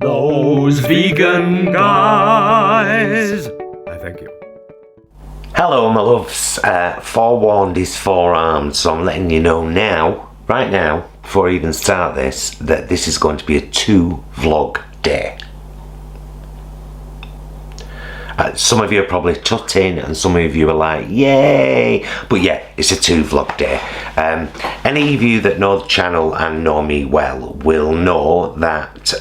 Those vegan guys. I thank you. Hello, my loves. Forewarned is forearmed, so I'm letting you know now, right now, before I even start this, that this is going to be a 2-vlog day. Some of you are probably tutting and some of you are like, yay! But yeah, it's a 2-vlog day. Any of you that know the channel and know me well will know that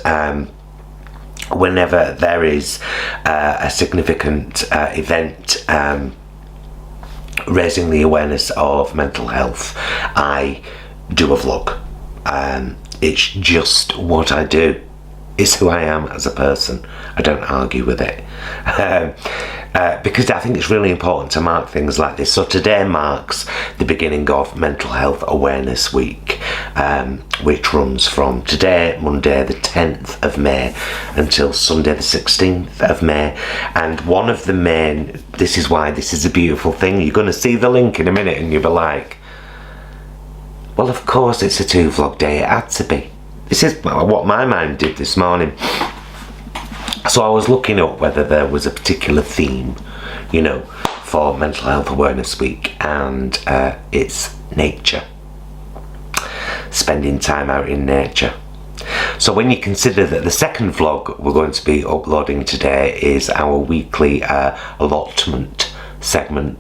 whenever there is a significant event raising the awareness of mental health, I do a vlog. It's just what I do. It's who I am as a person. I don't argue with it. Because I think it's really important to mark things like this. So today marks the beginning of Mental Health Awareness Week, which runs from today, Monday the 10th of May, until Sunday the 16th of May. And one of the main, this is why this is a beautiful thing, you're going to see the link in a minute and you'll be like, well, of course it's a 2-vlog day, it had to be. This is what my mind did this morning. So I was looking up whether there was a particular theme, you know, for Mental Health Awareness Week, and it's nature. Spending time out in nature. So when you consider that the second vlog we're going to be uploading today is our weekly allotment segment,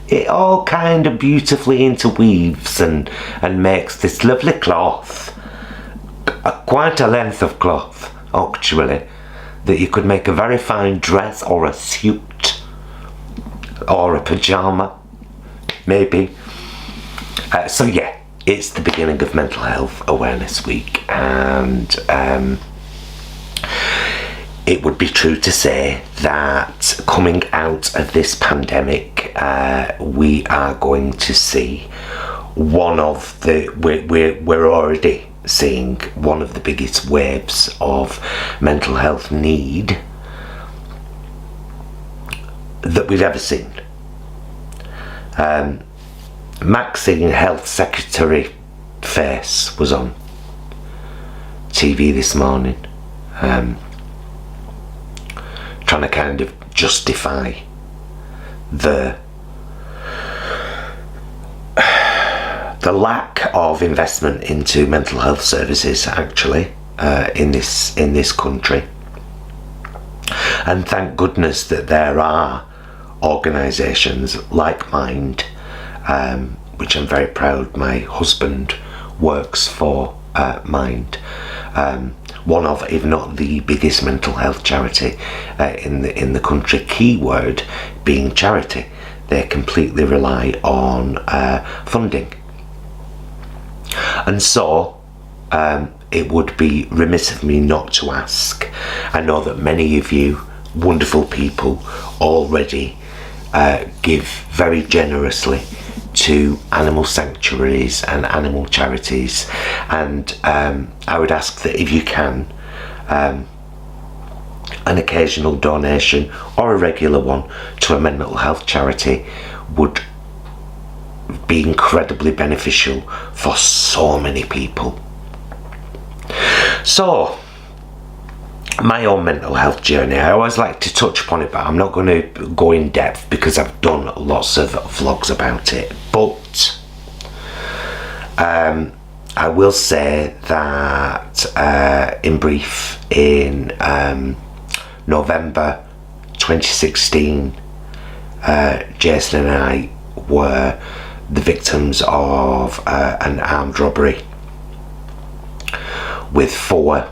it all kind of beautifully interweaves and makes this lovely cloth. Quite a length of cloth, actually, that you could make a very fine dress or a suit or a pyjama, maybe. So yeah, it's the beginning of Mental Health Awareness Week, and it would be true to say that coming out of this pandemic, we are going to see one of the, we're already seeing one of the biggest waves of mental health need that we've ever seen. Maxine Health Secretary face was on TV this morning, trying to kind of justify the lack of investment into mental health services, actually, in this country. And thank goodness that there are organisations like Mind, which I'm very proud my husband works for. Mind, one of, if not the biggest mental health charity in the country. Keyword being charity. They completely rely on funding. And so it would be remiss of me not to ask. I know that many of you wonderful people already give very generously to animal sanctuaries and animal charities, and I would ask that if you can, an occasional donation or a regular one to a mental health charity would be incredibly beneficial for so many people. So, my own mental health journey, I always like to touch upon it, but I'm not going to go in depth because I've done lots of vlogs about it. But I will say that in brief, in November 2016, Jason and I were the victims of an armed robbery with 4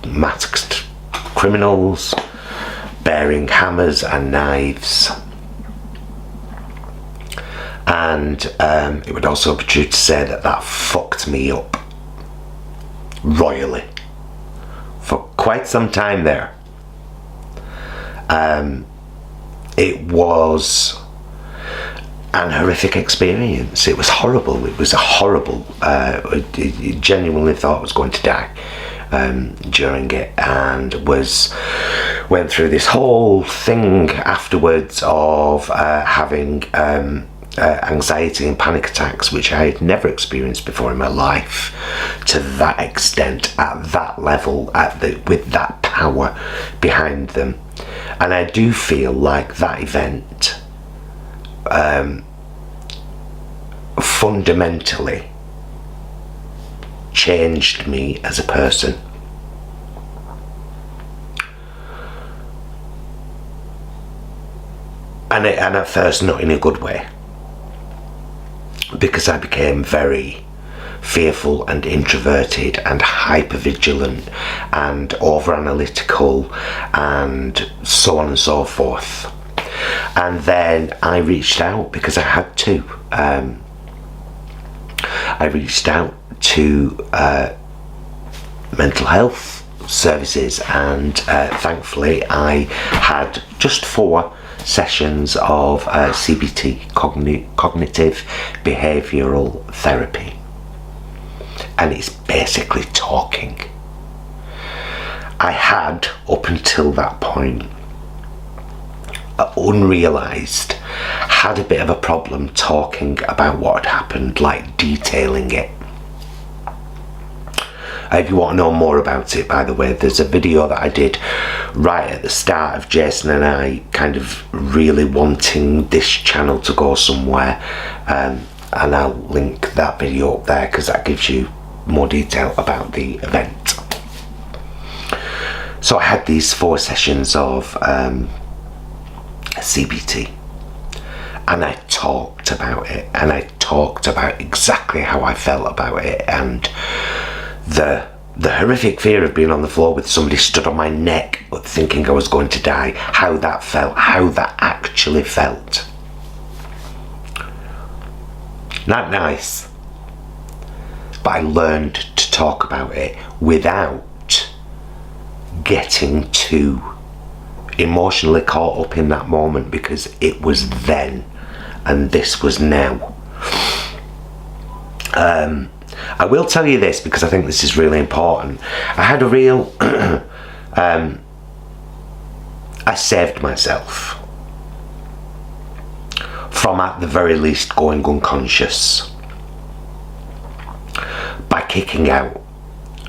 masked criminals bearing hammers and knives. And it would also be true to say that fucked me up royally for quite some time there. It was an horrific experience. It was horrible. It was a horrible, I genuinely thought I was going to die during it, and went through this whole thing afterwards of having anxiety and panic attacks, which I had never experienced before in my life, to that extent, at that level, with that power behind them. And I do feel like that event fundamentally changed me as a person. And at first not in a good way, because I became very fearful and introverted and hyper-vigilant and over-analytical and so on and so forth. And then I reached out because I had to. I reached out to mental health services, and thankfully I had just 4 sessions of CBT, cognitive behavioural therapy, and it's basically talking. I had, up until that point, unrealised, had a bit of a problem talking about what had happened, like detailing it. If you want to know more about it, by the way, there's a video that I did right at the start of Jason and I kind of really wanting this channel to go somewhere, and I'll link that video up there because that gives you more detail about the event. So I had these 4 sessions of CBT, and I talked about it, and I talked about exactly how I felt about it, and the horrific fear of being on the floor with somebody stood on my neck thinking I was going to die, how that felt, how that actually felt. Not nice. But I learned to talk about it without getting too emotionally caught up in that moment, because it was then and this was now. I will tell you this because I think this is really important. I had a real I saved myself from, at the very least, going unconscious by kicking out.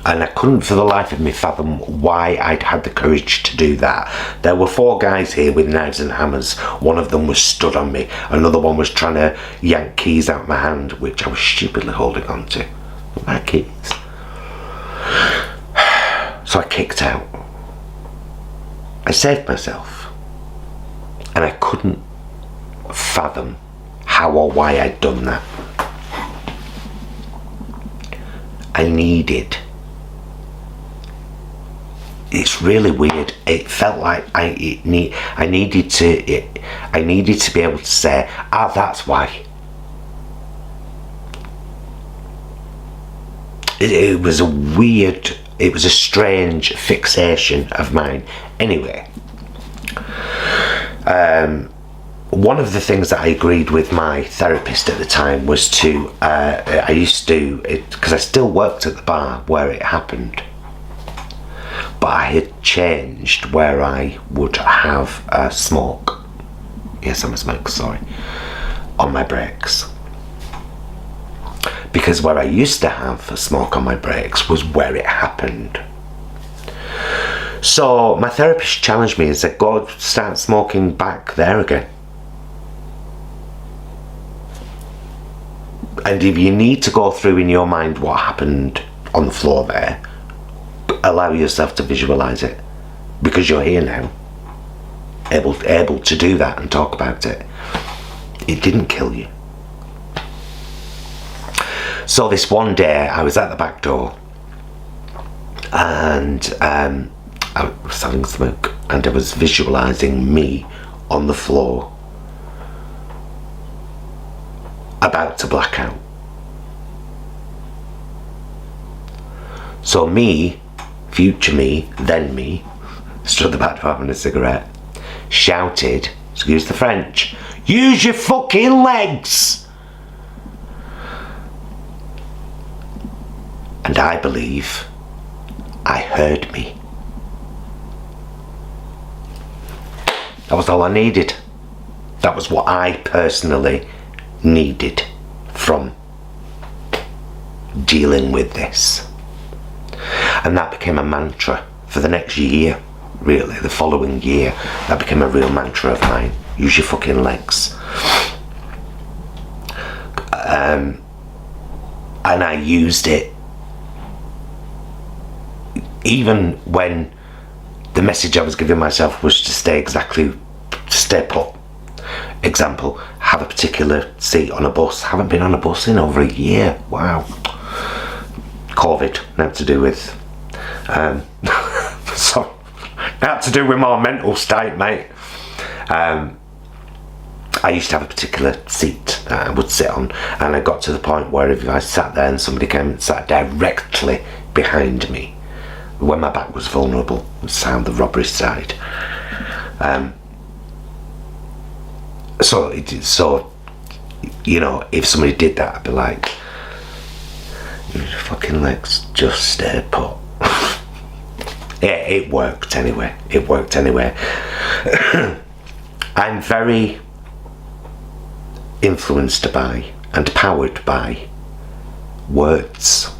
And I couldn't for the life of me fathom why I'd had the courage to do that. There were 4 guys here with knives and hammers. One of them was stood on me. Another one was trying to yank keys out of my hand, which I was stupidly holding on to. My keys. So I kicked out. I saved myself. And I couldn't fathom how or why I'd done that. I needed... It's really weird. It felt like I needed to be able to say, that's why. It was a weird, it was a strange fixation of mine. Anyway, one of the things that I agreed with my therapist at the time was to, I used to, because I still worked at the bar where it happened, but I had changed where I would have a smoke. Yes, I'm a smoker, sorry. On my breaks. Because where I used to have a smoke on my breaks was where it happened. So my therapist challenged me and said, go start smoking back there again. And if you need to go through in your mind what happened on the floor there, allow yourself to visualise it, because you're here now, able to do that and talk about it. It didn't kill you. So this one day I was at the back door and I was having a smoke, and I was visualising me on the floor about to black out. So me, future me, then me, stood at the back door having a cigarette, shouted, excuse the French, use your fucking legs! And I believe I heard me. That was all I needed. That was what I personally needed from dealing with this. And that became a mantra for the next year, really, the following year. That became a real mantra of mine. Use your fucking legs. And I used it even when the message I was giving myself was to stay put. Example, have a particular seat on a bus. Haven't been on a bus in over a year. Wow. COVID, nothing to do with so nothing to do with my mental state, mate. I used to have a particular seat that I would sit on, and I got to the point where if I sat there and somebody came and sat directly behind me, when my back was vulnerable, sound the robbery side. So you know, if somebody did that, I'd be like, your fucking legs just stay put. Yeah, it worked anyway. I'm very influenced by and powered by words.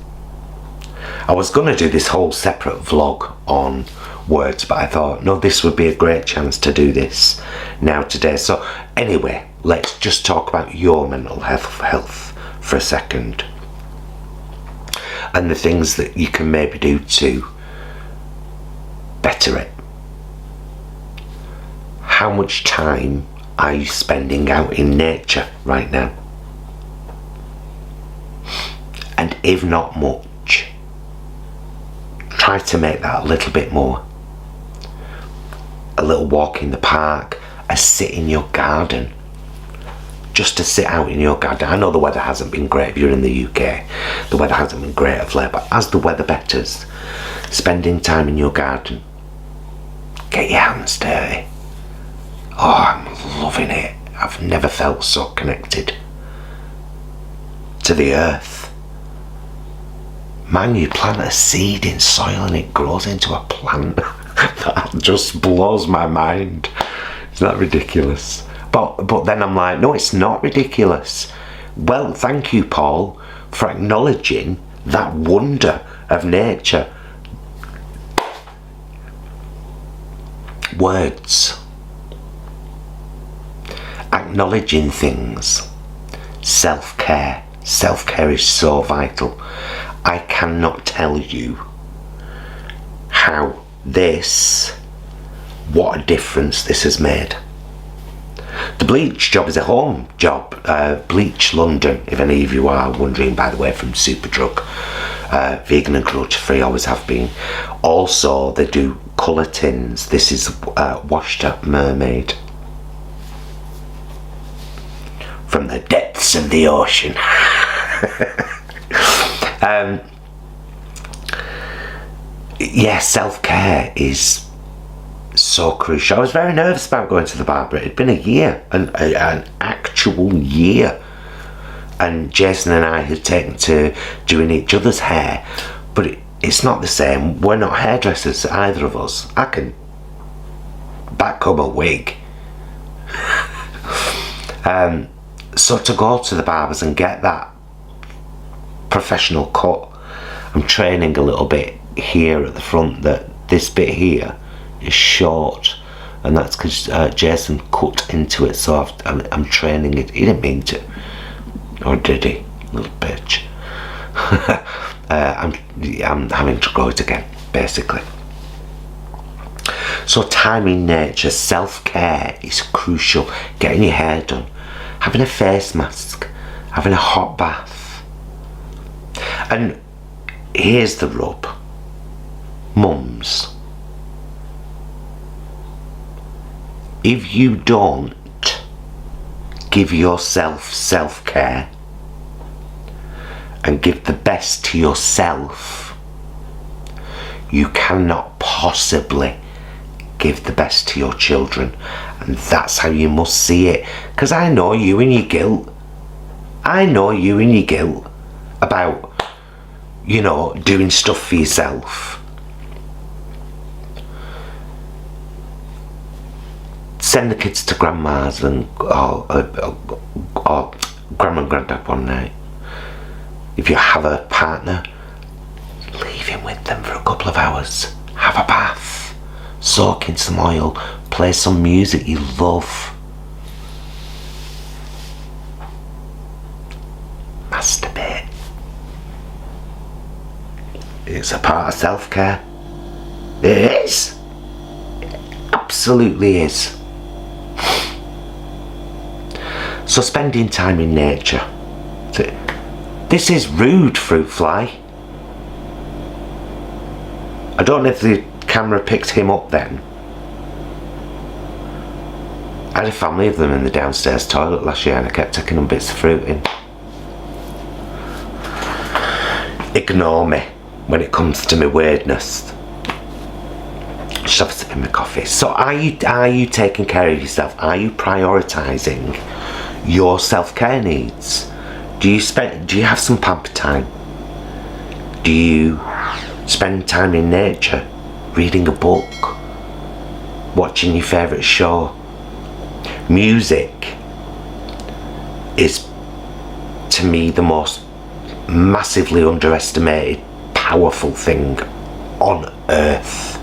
I was going to do this whole separate vlog on words, but I thought, no, this would be a great chance to do this now today. So anyway, let's just talk about your mental health for a second, and the things that you can maybe do to better it. How much time are you spending out in nature right now? And if not much, try to make that a little bit more. A little walk in the park, a sit in your garden. Just to sit out in your garden. I know the weather hasn't been great if you're in the UK. The weather hasn't been great of late, but as the weather betters, spending time in your garden, get your hands dirty. Oh, I'm loving it. I've never felt so connected to the earth. Man, you plant a seed in soil and it grows into a plant. That just blows my mind. Isn't that ridiculous? But then I'm like, no, it's not ridiculous. Well, thank you, Paul, for acknowledging that wonder of nature. Words. Acknowledging things. Self-care. Self-care is so vital. I cannot tell you what a difference this has made. The bleach job is a home job. Bleach London, if any of you are wondering, by the way, from Superdrug. Vegan and cruelty free, always have been. Also, they do colour tins. This is Washed Up Mermaid. From the depths of the ocean. Yeah, self-care is so crucial. I was very nervous about going to the barber. It had been a year, an actual year, and Jason and I had taken to doing each other's hair, but it's not the same. We're not hairdressers, either of us. I can backcomb a wig. So to go to the barbers and get that professional cut, I'm training a little bit here at the front, that this bit here is short, and that's because Jason cut into it, so I'm training it. He didn't mean to, or did he? Little bitch. I'm having to grow it again, basically. So time in nature, self-care is crucial. Getting your hair done, having a face mask, having a hot bath. And here's the rub. Mums, if you don't give yourself self-care and give the best to yourself, you cannot possibly give the best to your children. And that's how you must see it. Because I know you and your guilt. I know you and your guilt about, you know, doing stuff for yourself. Send the kids to grandma's and or grandma and granddad one night. If you have a partner, leave him with them for a couple of hours. Have a bath, soak in some oil, play some music you love. Masturbate. It's a part of self-care. It is. It absolutely is. So spending time in nature. This is rude, fruit fly. I don't know if the camera picked him up then. I had a family of them in the downstairs toilet last year and I kept taking them bits of fruit in. Ignore me when it comes to my weirdness. Just have a sip of my coffee. So are you taking care of yourself? Are you prioritising your self-care needs? Do you have some pamper time? Do you spend time in nature, reading a book, watching your favourite show? Music is, to me, the most massively underestimated, powerful thing on earth.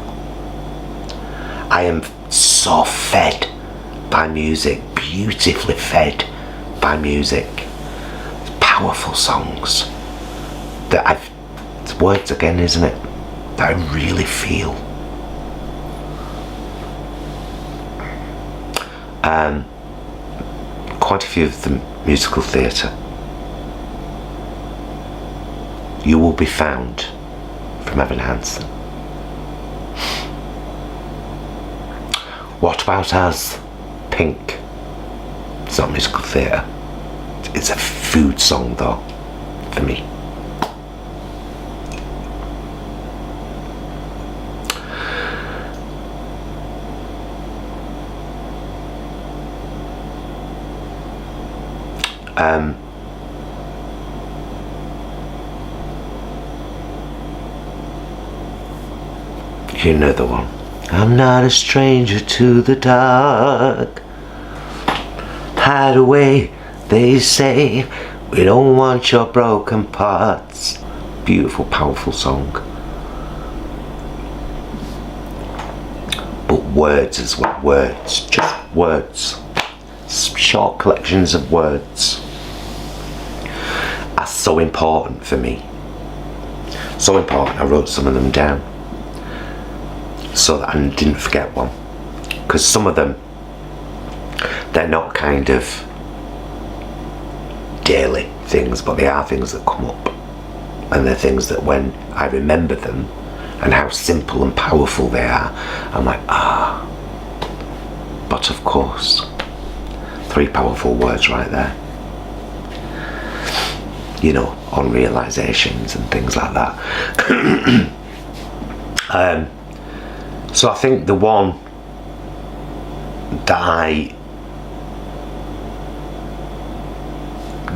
I am so fed by music, beautifully fed by music. Powerful songs that it's words again, isn't it? That I really feel. Quite a few of the musical theatre. You Will Be Found from Evan Hansen. What About Us? Pink. It's not musical theatre. It's a food song though, for me. You know the one. I'm not a stranger to the dark. Hide away, they say. We don't want your broken parts. Beautiful, powerful song. But words as well. Words. Just words. Short collections of words are so important for me. So important, I wrote some of them down so that I didn't forget one. Because some of them, they're not kind of daily things, but they are things that come up. And they're things that when I remember them and how simple and powerful they are, I'm like, ah. But of course, 3 powerful words right there. You know, on realizations and things like that. So I think the one that I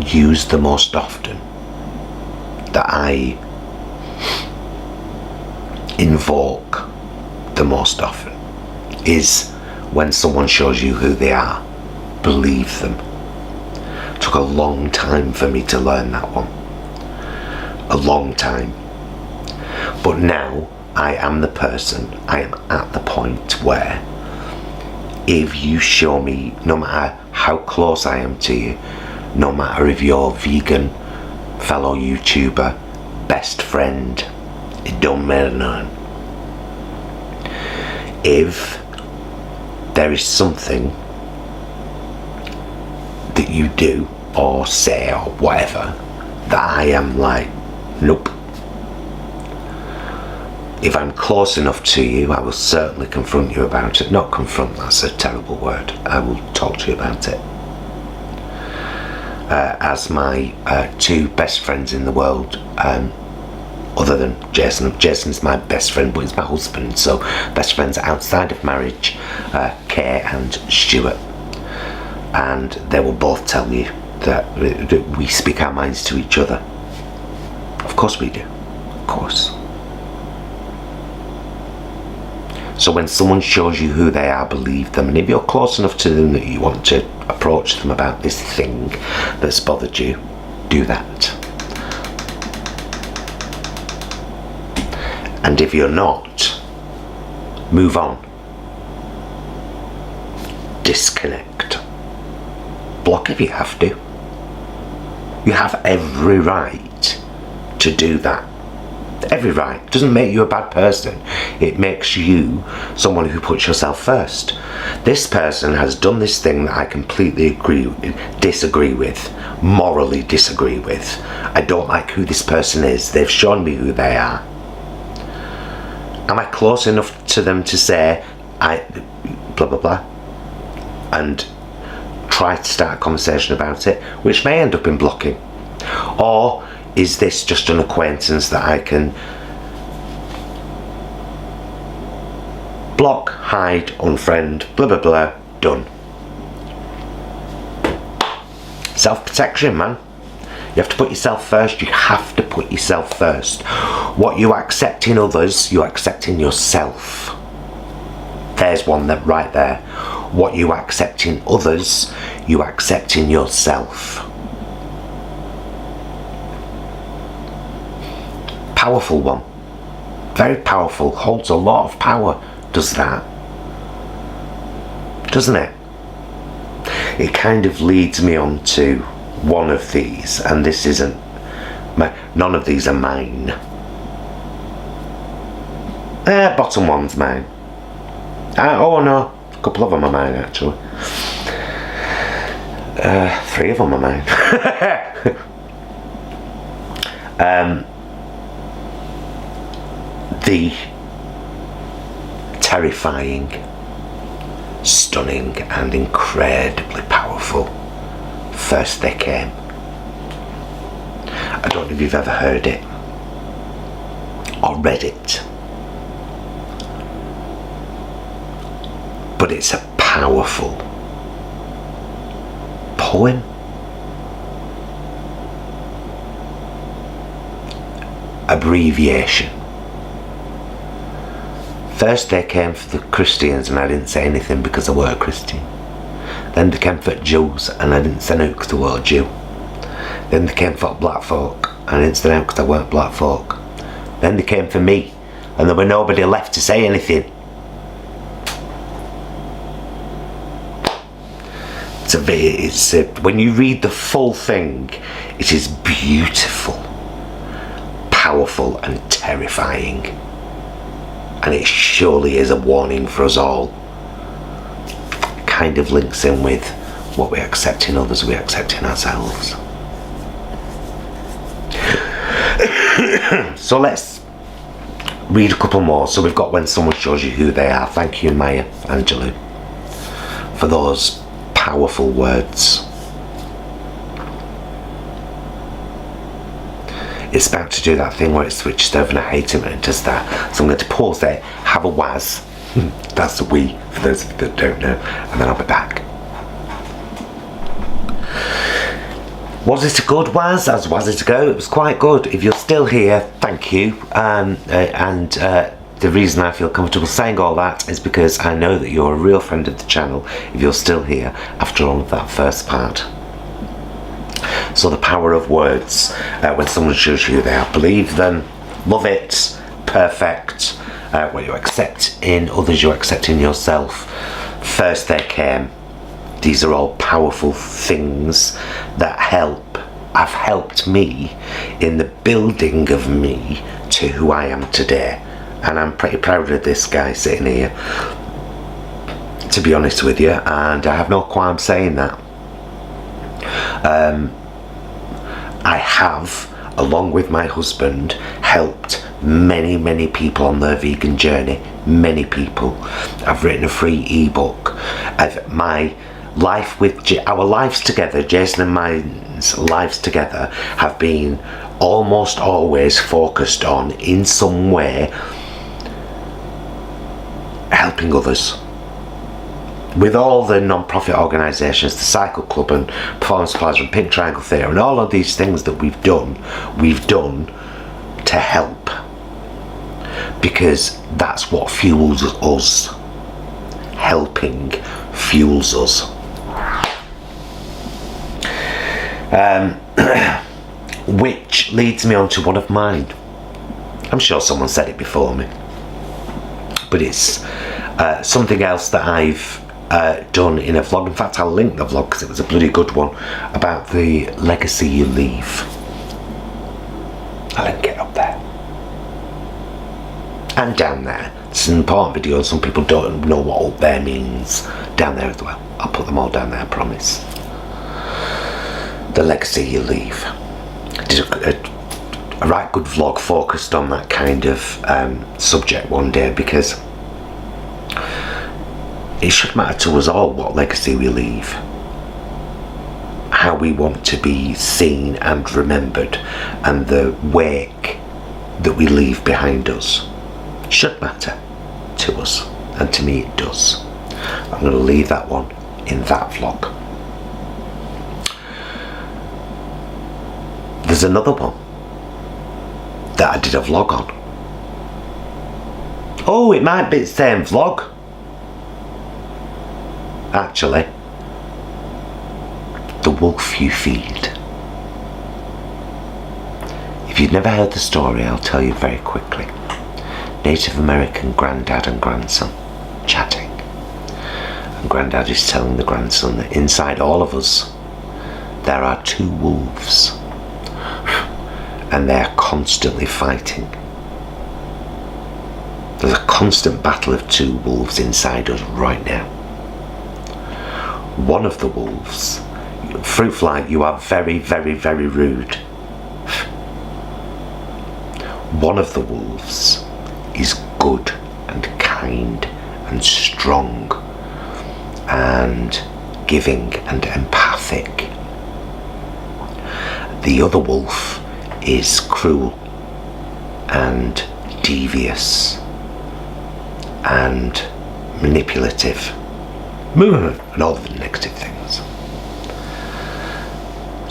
use the most often, that I invoke the most often, is when someone shows you who they are, believe them. It took a long time for me to learn that one. A long time. But now I am the person, I am at the point where if you show me, no matter how close I am to you, no matter if you're vegan, fellow YouTuber, best friend, it don't matter none. If there is something that you do or say or whatever that I am like, nope. If I'm close enough to you, I will certainly confront you about it. Not confront, that's a terrible word. I will talk to you about it. As my 2 best friends in the world, other than Jason. Jason's my best friend, but he's my husband, so best friends outside of marriage, Kay and Stuart. And they will both tell you that we speak our minds to each other. Of course we do. Of course. So when someone shows you who they are, believe them. And if you're close enough to them that you want to approach them about this thing that's bothered you, do that. And if you're not, move on. Disconnect. Block if you have to. You have every right to do that. Every right. It doesn't make you a bad person. It makes you someone who puts yourself first. This person has done this thing that I completely disagree with, morally disagree with. I don't like who this person is. They've shown me who they are. Am I close enough to them to say, blah blah blah, and try to start a conversation about it, which may end up in blocking? Or is this just an acquaintance that I can block, hide, unfriend, blah blah blah, done? Self-protection, man. You have to put yourself first. You have to put yourself first. What you accept in others, you accept in yourself. There's one that right there. What you accept in others, you accept in yourself. Powerful one. Very powerful. Holds a lot of power. Does that. Doesn't it? It kind of leads me on to one of these, and this isn't none of these are mine. Bottom one's mine. Oh no, a couple of them are mine actually. 3 of them are mine. The terrifying, stunning and incredibly powerful First They Came. I don't know if you've ever heard it or read it, but it's a powerful poem. Abbreviation. First they came for the Christians and I didn't say anything because I were a Christian. Then they came for Jews and I didn't send out because I were a Jew. Then they came for black folk and I didn't send out because I weren't black folk. Then they came for me and there were nobody left to say anything. When you read the full thing, it is beautiful, powerful and terrifying. And it surely is a warning for us all. Kind of links in with what we accept in others, we accept in ourselves. So let's read a couple more. So we've got When Someone Shows You Who They Are. Thank you, Maya Angelou, for those powerful words. It's about to do that thing where it switches over and I hate it when it does that. So I'm going to pause there, have a waz. That's a wee, for those of you that don't know. And then I'll be back. Was it a good waz? As was it to go? It was quite good. If you're still here, thank you. The reason I feel comfortable saying all that is because I know that you're a real friend of the channel if you're still here after all of that first part. So the power of words. When someone shows you they are, believe them, love it, perfect. What you accept in others, you accept in yourself. First they came. These are all powerful things that have helped me in the building of me to who I am today. And I'm pretty proud of this guy sitting here, to be honest with you, and I have no qualm saying that. I have, along with my husband, helped many people on their vegan journey. Many people. I've written a free ebook of my life with our lives together. Jason and mine's lives together have been almost always focused on, in some way, helping others. With all the non-profit organisations, the Cycle Club and Performance Plaza and Pink Triangle Theatre and all of these things that we've done to help because that's what fuels us. Helping fuels us. Which leads me on to one of mine. I'm sure someone said it before me, but it's something else that I've done in a vlog. In fact, I'll link the vlog because it was a bloody good one, about the legacy you leave. I'll link it up there and down there. It's an important video and some people don't know what up there means. Down there as well. I'll put them all down there, I promise. The legacy you leave. I did a right good vlog focused on that kind of subject one day, because it should matter to us all what legacy we leave, how we want to be seen and remembered, and the wake that we leave behind us should matter to us, and to me it does. I'm going to leave that one in that vlog. There's another one that I did a vlog on. Oh, it might be the same vlog, actually. The wolf you feed. If you've never heard the story, I'll tell you very quickly. Native American granddad and grandson chatting, and granddad is telling the grandson that inside all of us there are two wolves, and they're constantly fighting. There's a constant battle of two wolves inside us right now. One of the wolves, fruit fly, you are very, very, very rude. One of the wolves is good and kind and strong and giving and empathic. The other wolf is cruel and devious and manipulative and all the negative things.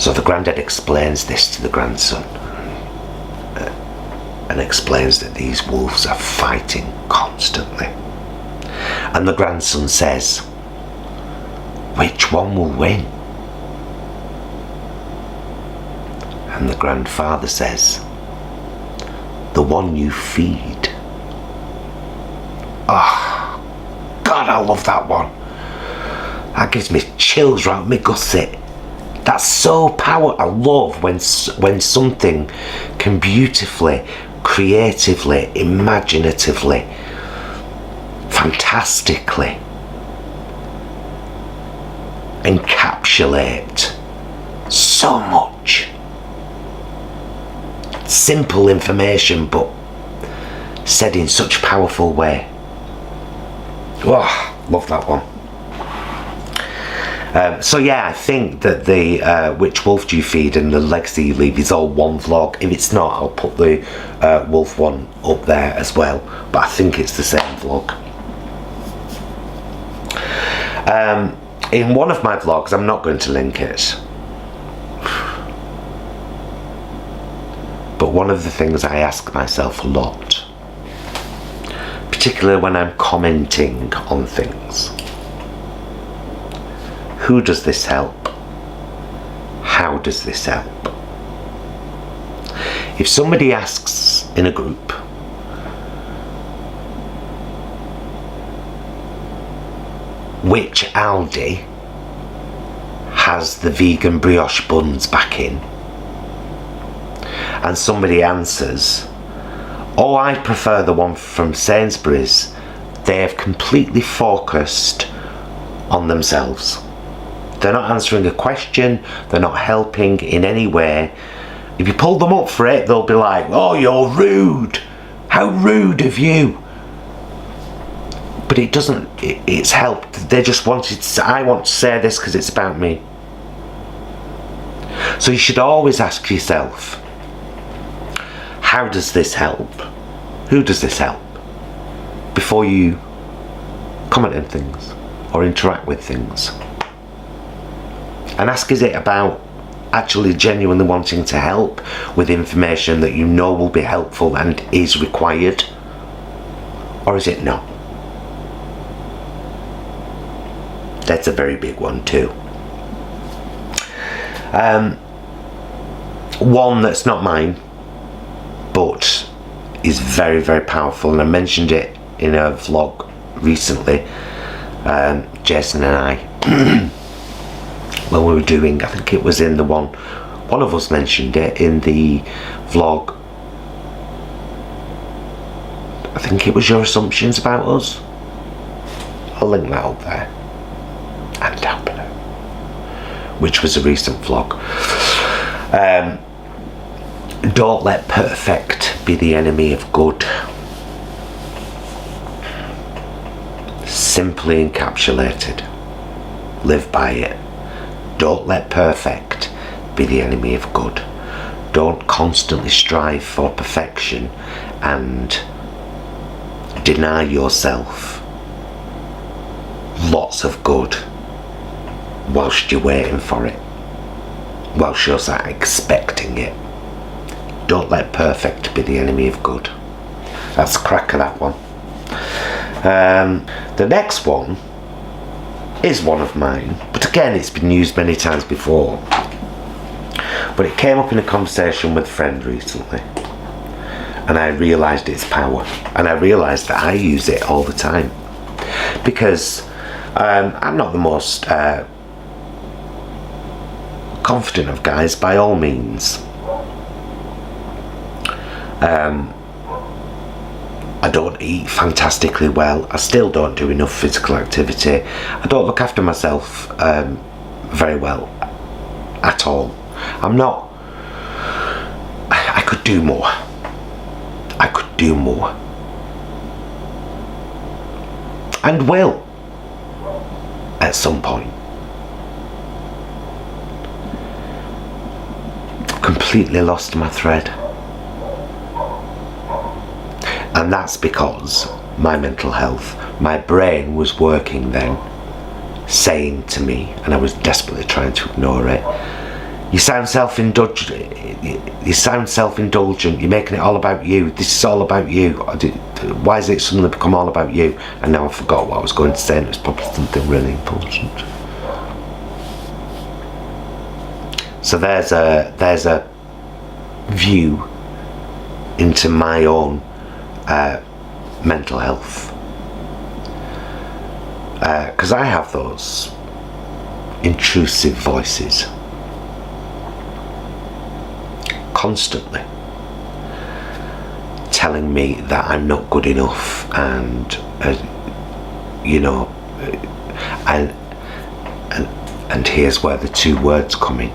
So the granddad explains this to the grandson, and explains that these wolves are fighting constantly. And the grandson says, which one will win? And the grandfather says, the one you feed. Oh, God, I love that one. That gives me chills round my gusset. That's so powerful. I love when something can beautifully, creatively, imaginatively, fantastically encapsulate so much simple information, but said in such a powerful way. Oh, love that one. So yeah, I think that the which wolf do you feed and the legacy you leave is all one vlog. If it's not, I'll put the wolf one up there as well, but I think it's the same vlog. In one of my vlogs, I'm not going to link it, but one of the things I ask myself a lot, particularly when I'm commenting on things: who does this help? How does this help? If somebody asks in a group, which Aldi has the vegan brioche buns back in, and somebody answers, oh, I prefer the one from Sainsbury's, they have completely focused on themselves. They're not answering a question, they're not helping in any way. If you pull them up for it, they'll be like, oh, you're rude, how rude of you. But it doesn't, it's helped. They just wanted to say, I want to say this because it's about me. So you should always ask yourself, how does this help? Who does this help? Before you comment on things or interact with things. And ask, is it about actually genuinely wanting to help with information that you know will be helpful and is required? Or is it not? That's a very big one too. One that's not mine, but is very, very powerful, and I mentioned it in a vlog recently. Jason and I, when we were doing, I think it was in the one of us mentioned it in the vlog. I think it was your assumptions about us. I'll link that up there and down below, which was a recent vlog. Don't let perfect be the enemy of good. Simply encapsulated. Live by it. Don't let perfect be the enemy of good. Don't constantly strive for perfection and deny yourself lots of good whilst you're waiting for it, whilst you're sat expecting it. Don't let perfect be the enemy of good. That's the crack of that one. The next one is one of mine, but again it's been used many times before, but it came up in a conversation with a friend recently, and I realised its power, and I realised that I use it all the time, because I'm not the most confident of guys by all means. I don't eat fantastically well. I still don't do enough physical activity. I don't look after myself very well at all. I'm not. I could do more. I could do more. And will at some point. Completely lost my thread. And that's because my mental health, my brain was working then, saying to me, and I was desperately trying to ignore it, you sound self-indulgent, you're making it all about you, this is all about you, why has it suddenly become all about you? And now I forgot what I was going to say, and it was probably something really important. So there's a view into my own mental health, because I have those intrusive voices constantly telling me that I'm not good enough, and you know, and here's where the two words come in,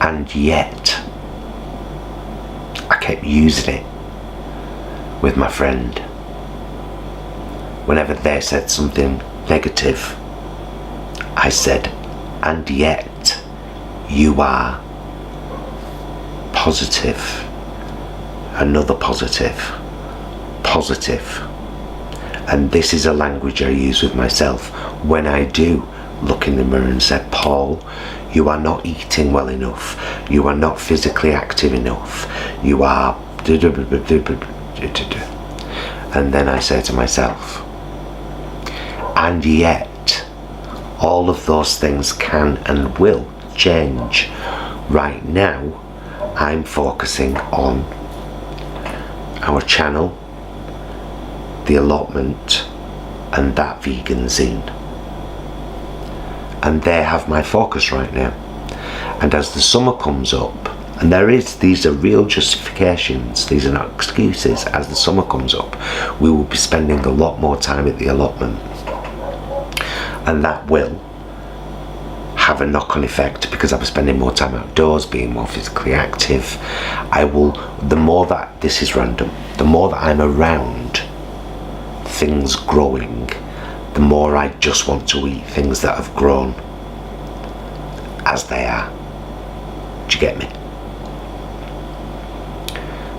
and yet I kept using it with my friend. Whenever they said something negative, I said, and yet you are positive, another positive, and this is a language I use with myself when I do look in the mirror and say, Paul, you are not eating well enough, you are not physically active enough, you are, and then I say to myself, and yet all of those things can and will change. Right now I'm focusing on our channel, the allotment, and that vegan zine, and they have my focus right now. And as the summer comes up, and these are real justifications, these are not excuses, as the summer comes up we will be spending a lot more time at the allotment, and that will have a knock-on effect because I'll be spending more time outdoors, being more physically active. The more that, this is random, the more that I'm around things growing, the more I just want to eat things that have grown as they are. Do you get me?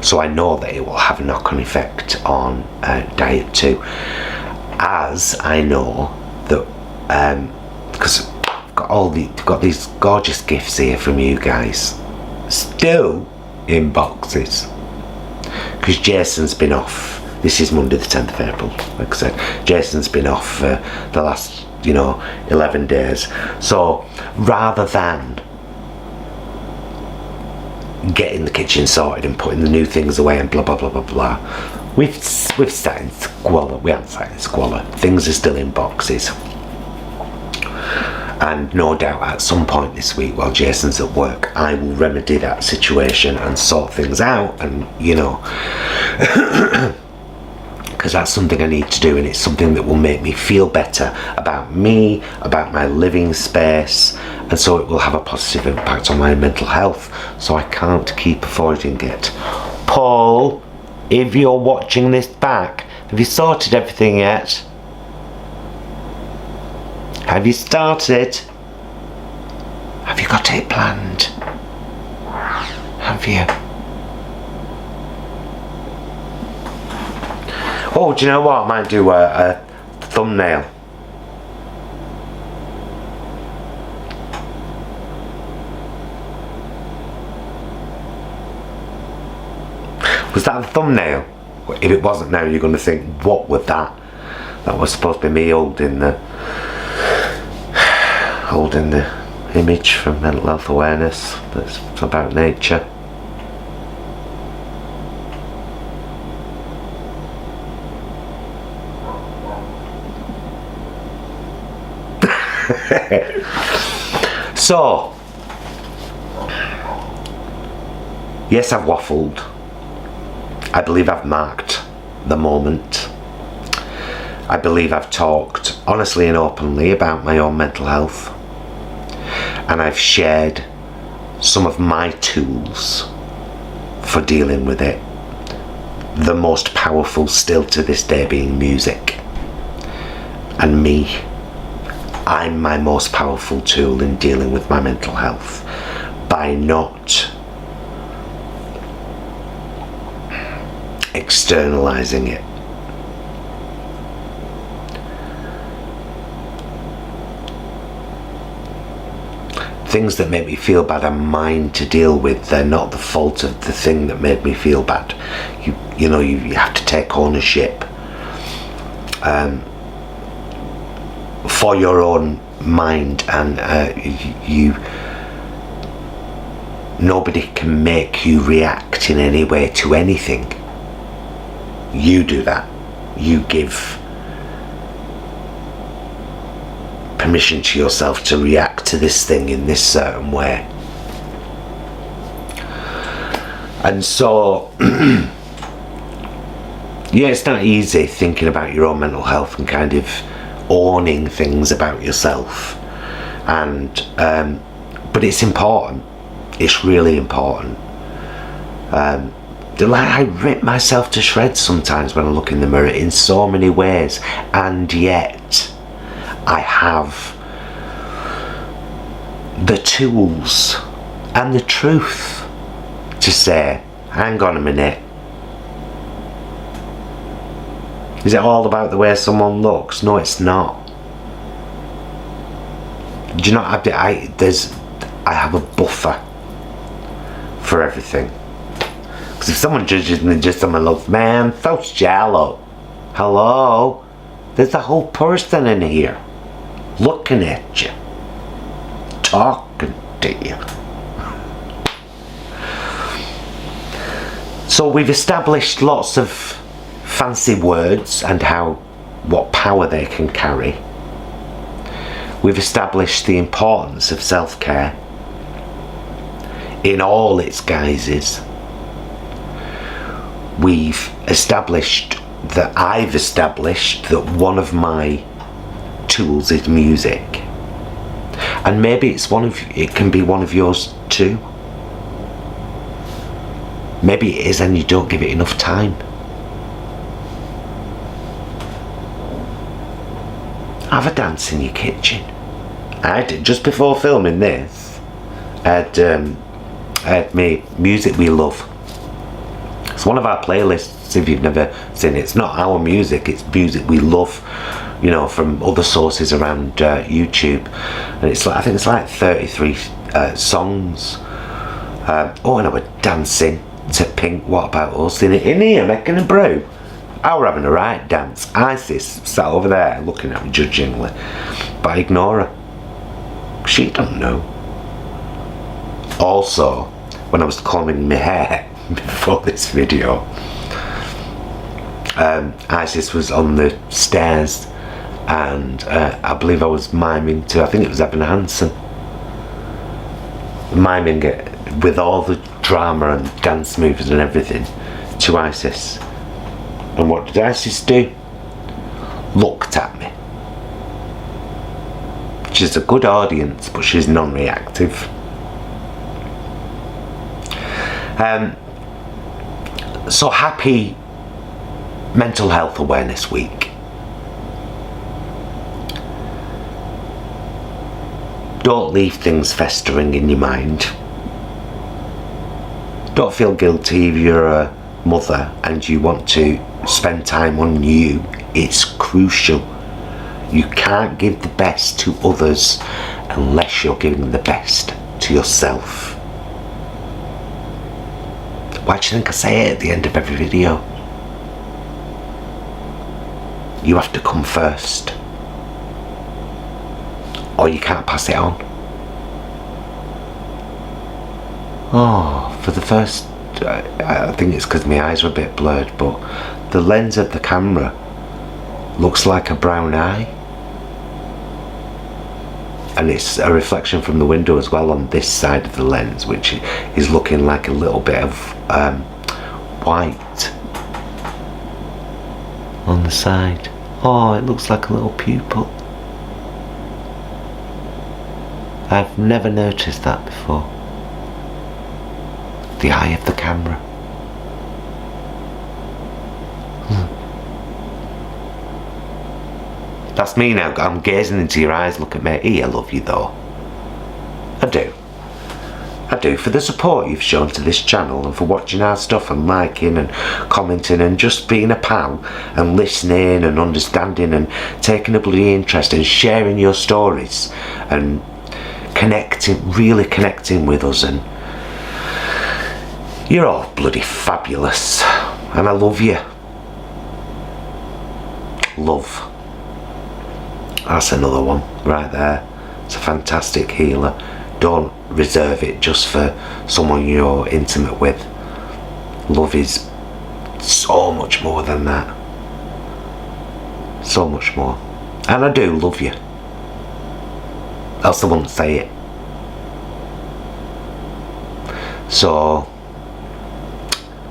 So I know that it will have a knock-on effect on diet too, as I know that because I've got these gorgeous gifts here from you guys, still in boxes, because Jason's been off. This is Monday the 10th of April, like I said. Jason's been off for the last, 11 days. So rather than getting the kitchen sorted and putting the new things away and blah blah blah blah blah, we've sat in squalor. We haven't sat in squalor. Things are still in boxes. And no doubt at some point this week while Jason's at work, I will remedy that situation and sort things out, and because that's something I need to do, and it's something that will make me feel better about me, about my living space, and so it will have a positive impact on my mental health, so I can't keep avoiding it. Paul, if you're watching this back, have you sorted everything yet? Have you started? Have you got it planned? Have you? Oh, do you know what? I might do a thumbnail. Was that a thumbnail? If it wasn't now, you're going to think, what was that? That was supposed to be me holding the image from mental health awareness that's about nature. So, yes, I've waffled. I believe I've marked the moment. I believe I've talked honestly and openly about my own mental health, and I've shared some of my tools for dealing with it. The most powerful still to this day being music, and me. I'm my most powerful tool in dealing with my mental health by not externalizing it. Things that make me feel bad are mine to deal with. They're not the fault of the thing that made me feel bad. You have to take ownership for your own mind, and nobody can make you react in any way to anything. You do that. You give permission to yourself to react to this thing in this certain way. And so yeah, it's not easy thinking about your own mental health and kind of owning things about yourself, and but it's important. It's really important. I rip myself to shreds sometimes when I look in the mirror in so many ways, and yet I have the tools and the truth to say, hang on a minute, is it all about the way someone looks? No, it's not. Do you not have I have a buffer for everything. Because if someone judges me just on my looks, man, so shallow. Hello? There's a whole person in here looking at you, talking to you. So we've established lots of fancy words and what power they can carry. We've established the importance of self-care in all its guises. I've established that one of my tools is music, and maybe it can be one of yours too. Maybe it is, and you don't give it enough time. Have a dance in your kitchen. I did just before filming this. I had my music we love. It's one of our playlists. If you've never seen it, it's not our music. It's music we love, from other sources around YouTube. And I think it's like 33 songs. And I was dancing to Pink What About Us in here making a brew. I were having a right dance. Isis sat over there looking at me judgingly, but I ignore her. She don't know. Also, when I was combing my hair before this video, Isis was on the stairs, and I believe I was miming to, I think it was Evan Hansen, miming it with all the drama and dance moves and everything to Isis. And what did Isis do? Looked at me. She's a good audience, but she's non-reactive. So happy Mental Health Awareness Week. Don't leave things festering in your mind. Don't feel guilty if you're a mother and you want to spend time on you. It's crucial. You can't give the best to others unless you're giving the best to yourself. Why do you think I say it at the end of every video? You have to come first, or you can't pass it on. Oh, for the first, I think it's because my eyes are a bit blurred, but the lens of the camera looks like a brown eye. And it's a reflection from the window as well on this side of the lens, which is looking like a little bit of white on the side. Oh, it looks like a little pupil. I've never noticed that before. The eye of the camera. That's me now. I'm gazing into your eyes. Look at me. I love you though. I do. I do, for the support you've shown to this channel and for watching our stuff and liking and commenting and just being a pal and listening and understanding and taking a bloody interest and sharing your stories and really connecting with us. And you're all bloody fabulous and I love you. Love. That's another one right there. It's a fantastic healer. Don't reserve it just for someone you're intimate with. Love is so much more than that. So much more. And I do love you. Else I wouldn't say it. So,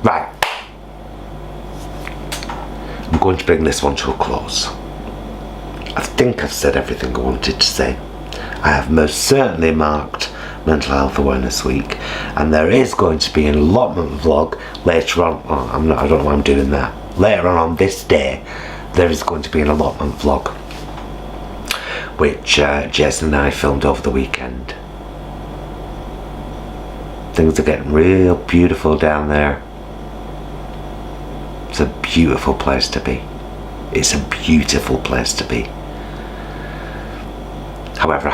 right. I'm going to bring this one to a close. I think I've said everything I wanted to say. I have most certainly marked Mental Health Awareness Week, and there is going to be an allotment vlog later on. Oh, I don't know why I'm doing that. Later on this day, there is going to be an allotment vlog, which Jason and I filmed over the weekend. Things are getting real beautiful down there. It's a beautiful place to be. It's a beautiful place to be. However, I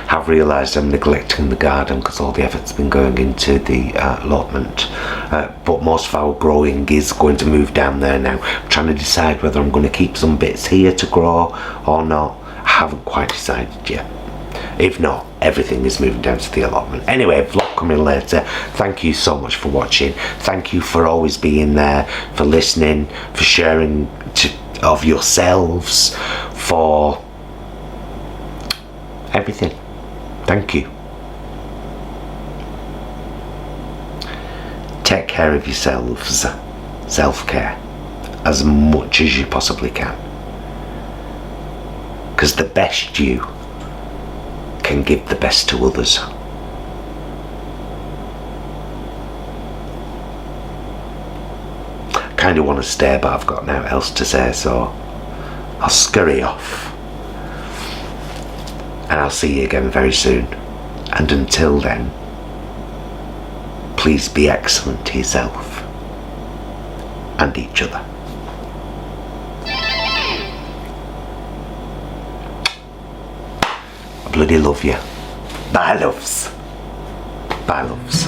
have realised I'm neglecting the garden because all the effort's been going into the allotment. But most of our growing is going to move down there now. I'm trying to decide whether I'm going to keep some bits here to grow or not. I haven't quite decided yet. If not, everything is moving down to the allotment. Anyway, vlog coming later. Thank you so much for watching. Thank you for always being there, for listening, for sharing of yourselves, for everything. Thank you. Take care of yourselves. Self-care. As much as you possibly can. Because the best you can give the best to others. I kind of want to stay, but I've got nothing else to say, so I'll scurry off. And I'll see you again very soon. And until then, please be excellent to yourself and each other. I bloody love you. Bye, loves. Bye, loves.